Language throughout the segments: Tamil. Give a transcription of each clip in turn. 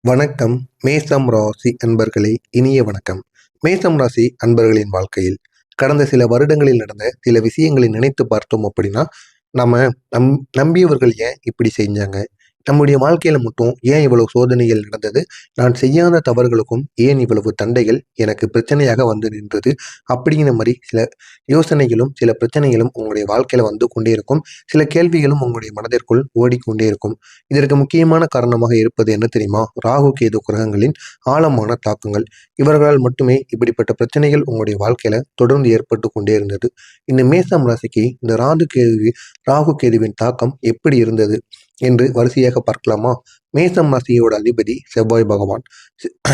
வணக்கம். மேசம் ராசி அன்பர்களே, இனிய வணக்கம். மேசம் ராசி அன்பர்களின் வாழ்க்கையில் கடந்த சில வருடங்களில் நடந்த சில விஷயங்களை நினைத்து பார்த்தோம் அப்படின்னா, நம்ம நம் நம்பியவர்கள் ஏன் இப்படி செஞ்சாங்க? நம்முடைய வாழ்க்கையில மட்டும் ஏன் இவ்வளவு சோதனைகள் நடந்தது? நான் செய்யாத தவறுகளுக்கும் ஏன் இவ்வளவு தண்டைகள் எனக்கு பிரச்சனையாக வந்து நின்றது? அப்படிங்கிற மாரி சில யோசனைகளும், சில பிரச்சனைகளும் உங்களுடைய வாழ்க்கையில வந்து கொண்டே இருக்கும். சில கேள்விகளும் உங்களுடைய மனதிற்குள் ஓடிக்கொண்டே இருக்கும். இதற்கு முக்கியமான காரணமாக இருப்பது என்ன தெரியுமா? ராகு, கேது கிரகங்களின் ஆழமான தாக்கங்கள். இவர்களால் மட்டுமே இப்படிப்பட்ட பிரச்சனைகள் உங்களுடைய வாழ்க்கையில தொடர்ந்து ஏற்பட்டு கொண்டே இருந்தது. இந்த மேசம் ராசிக்கு இந்த ராகு கேதுவின் தாக்கம் எப்படி இருந்தது என்று வரிசையாக பார்க்கலாமா? மேசம் ராசியோட அதிபதி செவ்வாய் பகவான்.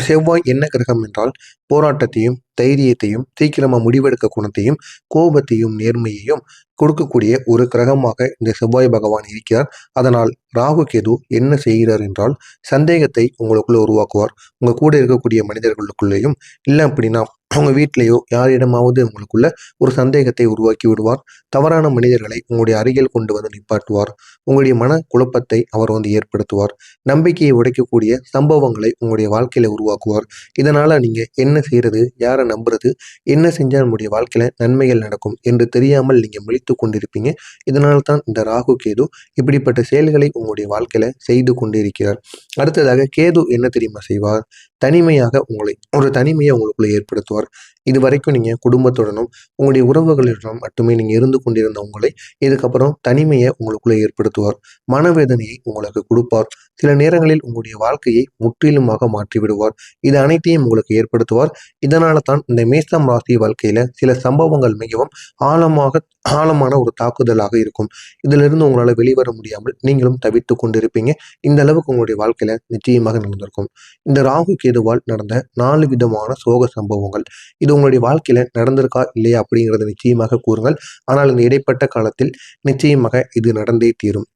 செவ்வாய் என்ன கிரகம் என்றால், போராட்டத்தையும், தைரியத்தையும், சீக்கிரமா முடிவெடுக்க குணத்தையும், கோபத்தையும், நேர்மையையும் கொடுக்கக்கூடிய ஒரு கிரகமாக இந்த செவ்வாய் பகவான் இருக்கிறார். அதனால் ராகு கேது என்ன செய்கிறார் என்றால், சந்தேகத்தை உங்களுக்குள்ள உருவாக்குவார். உங்க கூட இருக்கக்கூடிய மனிதர்களுக்குள்ளேயும், இல்லை அப்படின்னா அவங்க வீட்டிலேயோ யாரிடமாவது உங்களுக்குள்ள ஒரு சந்தேகத்தை உருவாக்கி விடுவார். தவறான மனிதர்களை உங்களுடைய அருகில் கொண்டு வந்து நிப்பாட்டுவார். உங்களுடைய மன குழப்பத்தை அவர் வந்து ஏற்படுத்துவார். நம்பிக்கையை உடைக்கக்கூடிய சம்பவங்களை உங்களுடைய வாழ்க்கையில உருவாக்குவார். இதனால நீங்க என்ன செய்யறது, யாரை நம்புறது, என்ன செஞ்சால் நம்முடைய வாழ்க்கையில நன்மைகள் நடக்கும் என்று தெரியாமல் நீங்க முழித்து கொண்டிருப்பீங்க. இதனால தான் இந்த ராகு கேது இப்படிப்பட்ட செயல்களை உங்களுடைய வாழ்க்கையில செய்து கொண்டிருக்கிறார். அடுத்ததாக கேது என்ன தெரியுமா செய்வார்? தனிமையாக ஒரு தனிமையை உங்களுக்குள்ள ஏற்படுத்துவார். இதுவரைக்கும் நீங்க குடும்பத்துடனும் உங்களுடைய உறவுகளிடம் மட்டுமே நீங்க இருந்து கொண்டிருந்த உங்களை இதுக்கப்புறம் தனிமையை உங்களுக்குள்ள ஏற்படுத்துவார். மனவேதனையை உங்களுக்கு கொடுப்பார். சில நேரங்களில் உங்களுடைய வாழ்க்கையை முற்றிலுமாக மாற்றி விடுவார். இது அனைத்தையும் உங்களுக்கு ஏற்படுத்துவார். இதனால தான் இந்த மேசம் ராசி வாழ்க்கையில சில சம்பவங்கள் மிகவும் ஆழமான ஒரு தாக்குதலாக இருக்கும். இதிலிருந்து உங்களால வெளிவர முடியாமல் நீங்களும் தவித்து கொண்டிருப்பீங்க. இந்த அளவுக்கு உங்களுடைய வாழ்க்கையில நிச்சயமாக நடந்திருக்கும். இந்த ராகு கேதுவால் நடந்த 4 விதமான சோக சம்பவங்கள், இது உங்களுடைய வாழ்க்கையில நடந்திருக்கா இல்லையா அப்படிங்கிறத நிச்சயமாக கூறுங்கள். ஆனால் இந்த இடைப்பட்ட காலத்தில் நிச்சயமாக இது நடந்தே தீரும்.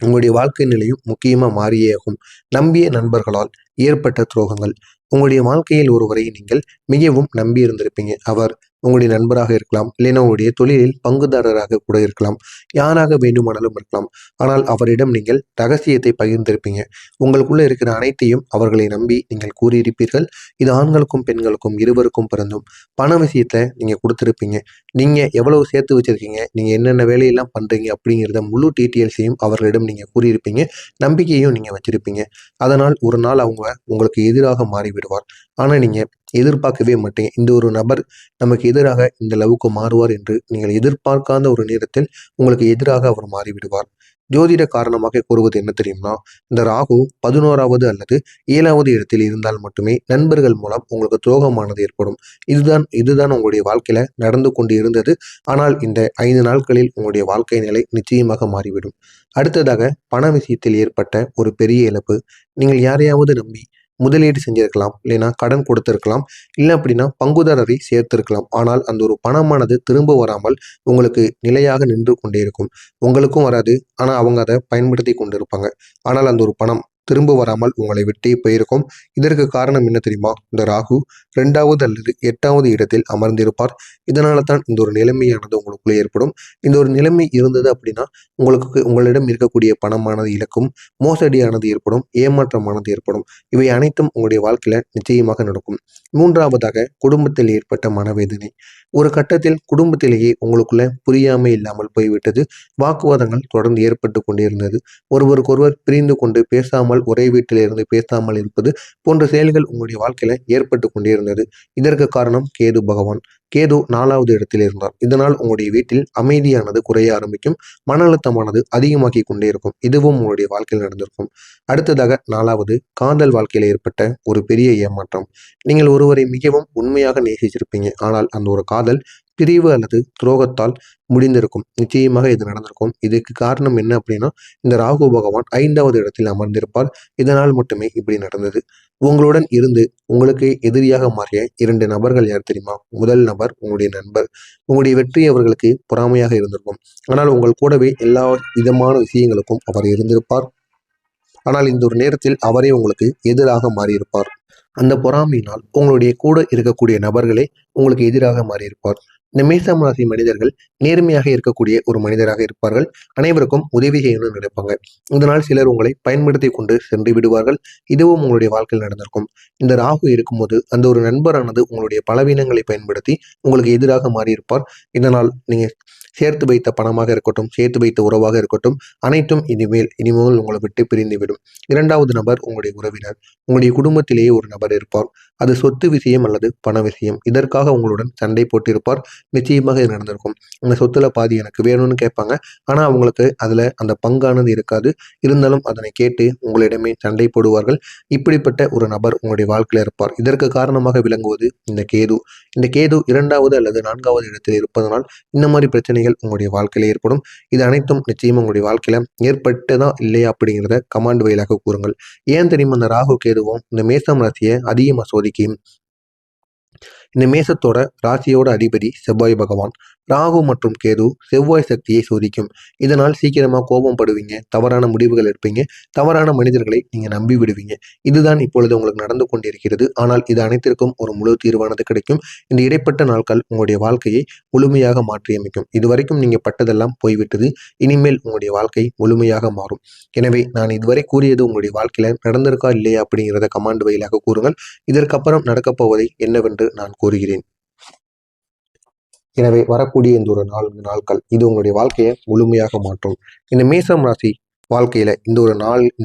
உங்களுடைய வாழ்க்கை நிலையும் முக்கியமா மாறியே ஆகும். நம்பிய நண்பர்களால் ஏற்பட்ட துரோகங்கள். உங்களுடைய வாழ்க்கையில் ஒருவரை நீங்கள் மிகவும் நம்பி இருந்திருப்பீங்க. அவர் உங்களுடைய நண்பராக இருக்கலாம், இல்லைன்னா உங்களுடைய தொழிலில் பங்குதாரராக கூட இருக்கலாம், யாராக வேண்டுமானாலும் இருக்கலாம். ஆனால் அவரிடம் நீங்கள் ரகசியத்தை பகிர்ந்திருப்பீங்க. உங்களுக்குள்ள இருக்கிற அனைத்தையும் அவர்களை நம்பி நீங்கள் கூறியிருப்பீர்கள். இது ஆண்களுக்கும் பெண்களுக்கும் இருவருக்கும் பிறந்தும். பண விஷயத்த நீங்க கொடுத்துருப்பீங்க. நீங்க எவ்வளவு சேர்த்து வச்சிருக்கீங்க, நீங்க என்னென்ன வேலையெல்லாம் பண்றீங்க அப்படிங்கிறத முழு டீட்டெயில்ஸையும் அவர்களிடம் நீங்க கூறியிருப்பீங்க. நம்பிக்கையும் நீங்க வச்சிருப்பீங்க. அதனால் ஒரு நாள் அவங்க உங்களுக்கு எதிராக மாறிவிடுவார். ஆனா நீங்க எதிர்பார்க்கவே மாட்டீங்க. இந்த ஒரு நபர் நமக்கு எதிராக இந்த அளவுக்கு மாறுவார் என்று நீங்கள் எதிர்பார்க்காத ஒரு நேரத்தில் உங்களுக்கு எதிராக அவர் மாறிவிடுவார். ஜோதிட காரணமாக கூறுவது என்ன தெரியுமா? இந்த ராகு 11வது அல்லது 7வது இடத்தில் இருந்தால் மட்டுமே நண்பர்கள் மூலம் உங்களுக்கு துரோகமானது ஏற்படும். இதுதான் உங்களுடைய வாழ்க்கையில நடந்து கொண்டு இருந்தது. ஆனால் இந்த 5 நாட்களில் உங்களுடைய வாழ்க்கை நிலை நிச்சயமாக மாறிவிடும். அடுத்ததாக பண விஷயத்தில் ஏற்பட்ட ஒரு பெரிய இழப்பு. நீங்கள் யாரையாவது நம்பி முதலீடு செஞ்சிருக்கலாம், இல்லைன்னா கடன் கொடுத்திருக்கலாம், இல்லை அப்படின்னா பங்குதாரரை சேர்த்திருக்கலாம். ஆனால் அந்த ஒரு பணமானது திரும்ப வராமல் உங்களுக்கு நிலையாக நின்று கொண்டே இருக்கும். உங்களுக்கும் வராது, ஆனால் அவங்க அதை பயன்படுத்தி கொண்டிருப்பாங்க. ஆனால் அந்த ஒரு பணம் திரும்ப வராமல் உங்களை விட்டே போயிருக்கும். இதற்கு காரணம் என்ன தெரியுமா? இந்த ராகு 2வது அல்லது 8வது இடத்தில் அமர்ந்திருப்பார். இதனால தான் இந்த ஒரு நிலைமையானது உங்களுக்குள்ளே ஏற்படும். இந்த ஒரு நிலைமை இருந்தது அப்படின்னா உங்களிடம் இருக்கக்கூடிய பணமானது இழக்கும், மோசடியானது ஏற்படும், ஏமாற்றமானது ஏற்படும். இவை அனைத்தும் உங்களுடைய வாழ்க்கையில நிச்சயமாக நடக்கும். 3வதாக குடும்பத்தில் ஏற்பட்ட மனவேதனை. ஒரு கட்டத்தில் குடும்பத்திலேயே உங்களுக்குள்ள புரியாமை இல்லாமல் போய்விட்டது. வாக்குவாதங்கள் தொடர்ந்து ஏற்பட்டு கொண்டே இருந்தது. ஒருவருக்கொருவர் பிரிந்து கொண்டு பேசாமல், ஒரே வீட்டிலிருந்து பேசாமல் இருப்பது போன்ற செயல்கள் உங்களுடைய வாழ்க்கையில ஏற்பட்டு கொண்டே இருந்தது. இதற்கு காரணம் கேது பகவான். கேது 4வது இடத்தில் இருந்தார். இதனால் உங்களுடைய வீட்டில் அமைதியானது குறைய ஆரம்பிக்கும். மன அழுத்தமானது அதிகமாக்கி கொண்டே இருக்கும். இதுவும் உங்களுடைய வாழ்க்கையில் நடந்திருக்கும். அடுத்ததாக 4வது, காதல் வாழ்க்கையில் ஏற்பட்ட ஒரு பெரிய ஏமாற்றம். நீங்கள் ஒருவரை மிகவும் உண்மையாக நேசிச்சிருப்பீங்க. ஆனால் அந்த ஒரு காதல் பிரிவு அல்லது துரோகத்தால் முடிந்திருக்கும். நிச்சயமாக இது நடந்திருக்கும். இதுக்கு காரணம் என்ன அப்படின்னா, இந்த ராகு பகவான் 5வது இடத்தில் அமர்ந்திருப்பார். இதனால் மட்டுமே இப்படி நடந்தது. உங்களுடன் இருந்து உங்களுக்கு எதிரியாக மாறிய 2 நபர்கள் யார் தெரியுமா? முதல் நபர் உங்களுடைய நண்பர். உங்களுடைய வெற்றி அவர்களுக்கு பொறாமையாக இருந்திருக்கும். ஆனால் உங்கள் கூடவே எல்லா விதமான விஷயங்களுக்கும் அவர் இருந்திருப்பார். ஆனால் இந்த ஒரு நேரத்தில் அவரே உங்களுக்கு எதிராக மாறியிருப்பார். அந்த பொறாமையினால் உங்களுடைய கூட இருக்கக்கூடிய நபர்களே உங்களுக்கு எதிராக மாறியிருப்பார். இந்த மேசம் ராசி மனிதர்கள் நேர்மையாக இருக்கக்கூடிய ஒரு மனிதராக இருப்பார்கள். அனைவருக்கும் உதவி செய்யணும்னு நினைப்பாங்க. இதனால் சிலர் உங்களை பயன்படுத்தி கொண்டு சென்று விடுவார்கள். இதுவும் உங்களுடைய வாழ்க்கையில் நடந்திருக்கும். இந்த ராகு இருக்கும்போது அந்த ஒரு நண்பரானது உங்களுடைய பலவீனங்களை பயன்படுத்தி உங்களுக்கு எதிராக மாறியிருப்பார். இதனால் நீங்க சேர்த்து வைத்த பணமாக இருக்கட்டும், சேர்த்து வைத்த உறவாக இருக்கட்டும், அனைத்தும் இனிமேல் உங்களை விட்டு பிரிந்துவிடும். இரண்டாவது நபர் உங்களுடைய உறவினர். உங்களுடைய குடும்பத்திலேயே ஒரு நபர் இருப்பார். அது சொத்து விஷயம் அல்லது பண விஷயம். இதற்காக உங்களுடன் சண்டை போட்டிருப்பார். நிச்சயமாக இது நடந்திருக்கும். அந்த சொத்துல பாதி எனக்கு வேணும்னு கேட்பாங்க. ஆனா அவங்களுக்கு அதுல அந்த பங்கானது இருக்காது. இருந்தாலும் அதனை கேட்டு உங்களிடமே சண்டை போடுவார்கள். இப்படிப்பட்ட ஒரு நபர் உங்களுடைய வாழ்க்கையில இருப்பார். இதற்கு காரணமாக விளங்குவது இந்த கேது. இந்த கேது 2வது அல்லது 4வது இடத்தில் இருப்பதனால் இந்த மாதிரி பிரச்சனைகள் உங்களுடைய வாழ்க்கையில ஏற்படும். இது அனைத்தும் நிச்சயமா உங்களுடைய வாழ்க்கையில ஏற்பட்டதா இல்லையா அப்படிங்கிறத கமாண்ட் வாயிலாக கூறுங்கள். ஏன் தெரியுமா இந்த ராகு கேதுவும் இந்த மேசம் ராசியை அதிகமா சோதிக்கும்? இந்த மேசத்தோட ராசியோட அதிபதி செவ்வாய் பகவான். ராகு மற்றும் கேது செவ்வாய் சக்தியை சோதிக்கும். இதனால் சீக்கிரமா கோபம் படுவீங்க, தவறான முடிவுகள் எடுப்பீங்க, தவறான மனிதர்களை நீங்க நம்பி விடுவீங்க. இதுதான் இப்பொழுது உங்களுக்கு நடந்து கொண்டிருக்கிறது. ஆனால் இது அனைத்திற்கும் ஒரு முழு தீர்வானது கிடைக்கும். இந்த இடைப்பட்ட நாட்கள் உங்களுடைய வாழ்க்கையை முழுமையாக மாற்றியமைக்கும். இதுவரைக்கும் நீங்க பட்டதெல்லாம் போய்விட்டது. இனிமேல் உங்களுடைய வாழ்க்கை முழுமையாக மாறும். எனவே நான் இதுவரை கூறியது உங்களுடைய வாழ்க்கையில நடந்திருக்கா இல்லையா அப்படிங்கிறத கமாண்ட் வாயிலாக கூறுங்கள். இதற்கப்புறம் நடக்கப் போவதை என்னவென்று நான் கூறுகிறேன். எனவே வரக்கூடிய இந்த ஒரு 4 நாட்கள் இது உங்களுடைய வாழ்க்கையை முழுமையாக மாற்றும். இந்த மேசம் ராசி வாழ்க்கையில இந்த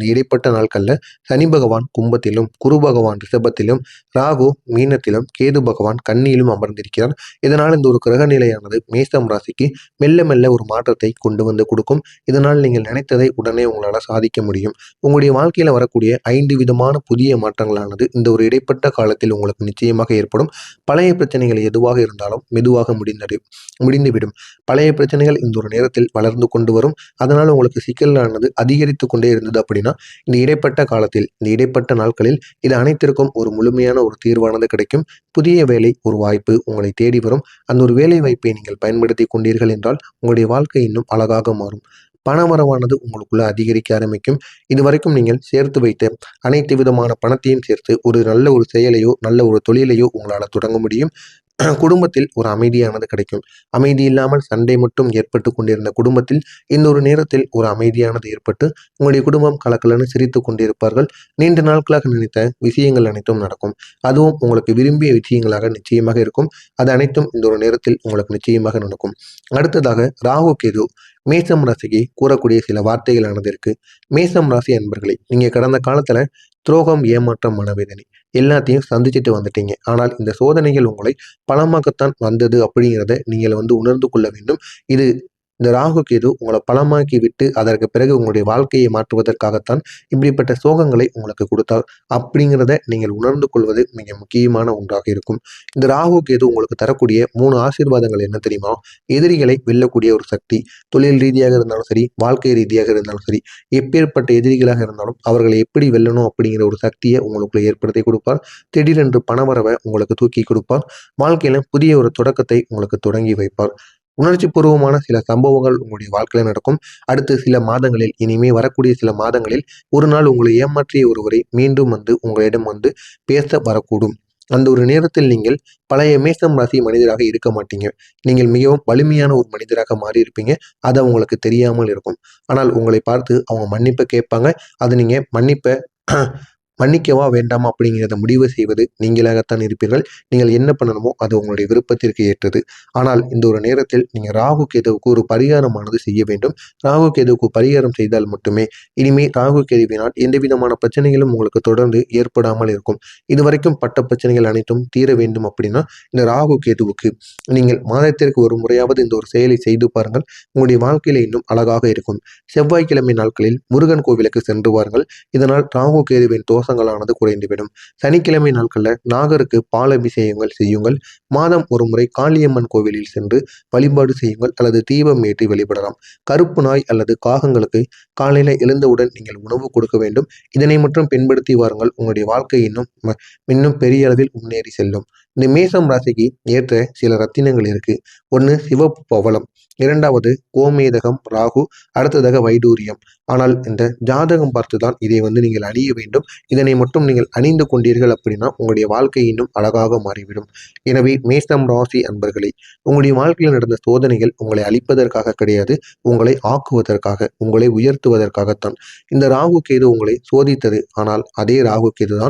இடைப்பட்ட நாட்கள்ல சனி பகவான் கும்பத்திலும், குரு பகவான் ரிஷபத்திலும், ராகு மீனத்திலும், கேது பகவான் கன்னியிலும் அமர்ந்திருக்கிறார். இதனால் இந்த ஒரு கிரக நிலையானது மேசம் ராசிக்கு மெல்ல மெல்ல ஒரு மாற்றத்தை கொண்டு வந்து கொடுக்கும். இதனால் நீங்கள் நினைத்ததை உடனே உங்களால் சாதிக்க முடியும். உங்களுடைய வாழ்க்கையில வரக்கூடிய 5 விதமான புதிய மாற்றங்களானது இந்த ஒரு இடைப்பட்ட காலத்தில் உங்களுக்கு நிச்சயமாக ஏற்படும். பழைய பிரச்சனைகள் எதுவாக இருந்தாலும் மெதுவாக முடிந்துவிடும். பழைய பிரச்சனைகள் இந்த ஒரு நேரத்தில் வளர்ந்து கொண்டு வரும். அதனால் உங்களுக்கு சிக்கலானது அதிகரித்து கொண்டே இருந்தது அப்படின்னா இந்த இடைப்பட்ட காலத்தில், இந்த இடைப்பட்ட நாட்களில் இது அனைத்திற்கும் ஒரு முழுமையான ஒரு தீர்வானது கிடைக்கும். புதிய வேலை ஒரு வாய்ப்பு உங்களை தேடி வரும். அந்த ஒரு வேலை வாய்ப்பை நீங்கள் பயன்படுத்தி கொண்டீர்கள் என்றால் உங்களுடைய வாழ்க்கை இன்னும் அழகாக மாறும். பணவரவானது உங்களுக்குள்ள அதிகரிக்க ஆரம்பிக்கும். இதுவரைக்கும் நீங்கள் சேர்த்து வைத்த அனைத்து விதமான பணத்தையும் சேர்த்து ஒரு நல்ல ஒரு செயலையோ, நல்ல ஒரு தொழிலையோ உங்களால் தொடங்க முடியும். குடும்பத்தில் ஒரு அமைதியானது கிடைக்கும். அமைதி இல்லாமல் சண்டை மட்டும் ஏற்பட்டு கொண்டிருந்த குடும்பத்தில் இந்த ஒரு நேரத்தில் ஒரு அமைதியானது ஏற்பட்டு உங்களுடைய குடும்பம் கலக்கலன்னு சிரித்து கொண்டிருப்பார்கள். நீண்ட நாட்களாக நினைத்த விஷயங்கள் அனைத்தும் நடக்கும். அதுவும் உங்களுக்கு விரும்பிய விஷயங்களாக நிச்சயமாக இருக்கும். அது அனைத்தும் இந்த ஒரு நேரத்தில் உங்களுக்கு நிச்சயமாக நடக்கும். அடுத்ததாக ராகு கேது மேசம் ராசிக்கு கூறக்கூடிய சில வார்த்தைகளானது இருக்கு. மேசம் ராசி அன்பர்களே, நீங்க கடந்த காலத்துல துரோகம், ஏமாற்றம், மனவேதனை எல்லாத்தையும் சந்திச்சுட்டு வந்துட்டீங்க. ஆனால் இந்த சோதனைகள் உங்களை பலமாக்கத்தான் வந்தது அப்படிங்கிறத நீங்கள் உணர்ந்து கொள்ள வேண்டும். இது இந்த ராகு கேது உங்களை பலமாக்கி விட்டு அதற்கு பிறகு உங்களுடைய வாழ்க்கையை மாற்றுவதற்காகத்தான் இப்படிப்பட்ட சோகங்களை உங்களுக்கு கொடுத்தால் அப்படிங்கிறத நீங்கள் உணர்ந்து கொள்வது மிக முக்கியமான ஒன்றாக இருக்கும். இந்த ராகு கேது உங்களுக்கு தரக்கூடிய 3 ஆசீர்வாதங்கள் என்ன தெரியுமா? எதிரிகளை வெல்லக்கூடிய ஒரு சக்தி. தொழில் ரீதியாக இருந்தாலும் சரி, வாழ்க்கை ரீதியாக இருந்தாலும் சரி, எப்பேற்பட்ட எதிரிகளாக இருந்தாலும் அவர்களை எப்படி வெல்லணும் அப்படிங்கிற ஒரு சக்தியை உங்களுக்குள்ள ஏற்படுத்தி கொடுப்பார். திடீரென்று பணவரவை உங்களுக்கு தூக்கி கொடுப்பார். வாழ்க்கையில புதிய ஒரு தொடக்கத்தை உங்களுக்கு தொடங்கி வைப்பார். உணர்ச்சி பூர்வமான சில சம்பவங்கள் உங்களுடைய வாழ்க்கையில நடக்கும். அடுத்து சில மாதங்களில், இனிமே வரக்கூடிய சில மாதங்களில் ஒரு நாள் உங்களை ஏமாற்றிய ஒருவரை மீண்டும் உங்களிடம் பேச வரக்கூடும். அந்த ஒரு நேரத்தில் நீங்கள் பழைய மேசம் ராசி மனிதராக இருக்க மாட்டீங்க. நீங்கள் மிகவும் வலிமையான ஒரு மனிதராக மாறி இருப்பீங்க. அது உங்களுக்கு தெரியாமல் இருக்கும். ஆனால் உங்களை பார்த்து அவங்க மன்னிப்பு கேட்பாங்க. அது நீங்க மன்னிக்கவா வேண்டாமா அப்படிங்கிறத முடிவு செய்வது நீங்களாகத்தான் இருப்பீர்கள். நீங்கள் என்ன பண்ணணுமோ அது உங்களுடைய விருப்பத்திற்கு ஏற்றது. ஆனால் இந்த ஒரு நேரத்தில் நீங்கள் ராகு கேதுவுக்கு ஒரு பரிகாரமானது செய்ய வேண்டும். ராகு கேதுவுக்கு பரிகாரம் செய்தால் மட்டுமே இனிமே ராகு கேதுவினால் எந்த விதமான பிரச்சனைகளும் உங்களுக்கு தொடர்ந்து ஏற்படாமல் இருக்கும். இதுவரைக்கும் பட்ட பிரச்சனைகள் அனைத்தும் தீர வேண்டும் அப்படின்னா இந்த ராகு கேதுவுக்கு நீங்கள் மாதத்திற்கு ஒரு முறையாவது இந்த ஒரு செயலை செய்து பாருங்கள். உங்களுடைய வாழ்க்கையில இன்னும் அழகாக இருக்கும். செவ்வாய்க்கிழமை நாட்களில் முருகன் கோவிலுக்கு சென்று வாருங்கள். இதனால் ராகு கேதுவின் தோஷங்களானது குறைந்துவிடும். சனிக்கிழமை நாட்களில் நாகருக்கு பால் அபிஷேகங்கள் செய்யுங்கள். மாதம் ஒரு முறை காளியம்மன் கோவிலில் சென்று வழிபாடு செய்யுங்கள் அல்லது தீபம் ஏற்றி வழிபடலாம். கருப்பு நாய் அல்லது காகங்களுக்கு காலையில எழுந்தவுடன் நீங்கள் உணவு கொடுக்க வேண்டும். இதனை மட்டும் பின்படுத்தி வாருங்கள். உங்களுடைய வாழ்க்கை இன்னும் பெரிய அளவில் முன்னேறி செல்லும். இந்த மேசம் ராசிக்கு ஏற்ற சில ரத்தினங்கள் இருக்கு. ஒன்று சிவப்பு பவளம், இரண்டாவது கோமேதகம் ராகு, அடுத்ததாக வைடூரியம். ஆனால் இந்த ஜாதகம் பார்த்துதான் இதை நீங்கள் அணிய வேண்டும். இதனை மட்டும் நீங்கள் அணிந்து கொண்டீர்கள் அப்படின்னா உங்களுடைய வாழ்க்கை இன்னும் அழகாக மாறிவிடும். எனவே மேசம் ராசி அன்பர்களே, உங்களுடைய வாழ்க்கையில் நடந்த சோதனைகள் உங்களை அழிப்பதற்காக கிடையாது, உங்களை ஆக்குவதற்காக, உங்களை உயர்த்துவதற்காகத்தான். இந்த ராகு கேது உங்களை சோதித்தது. ஆனால் அதே ராகு கேது தான்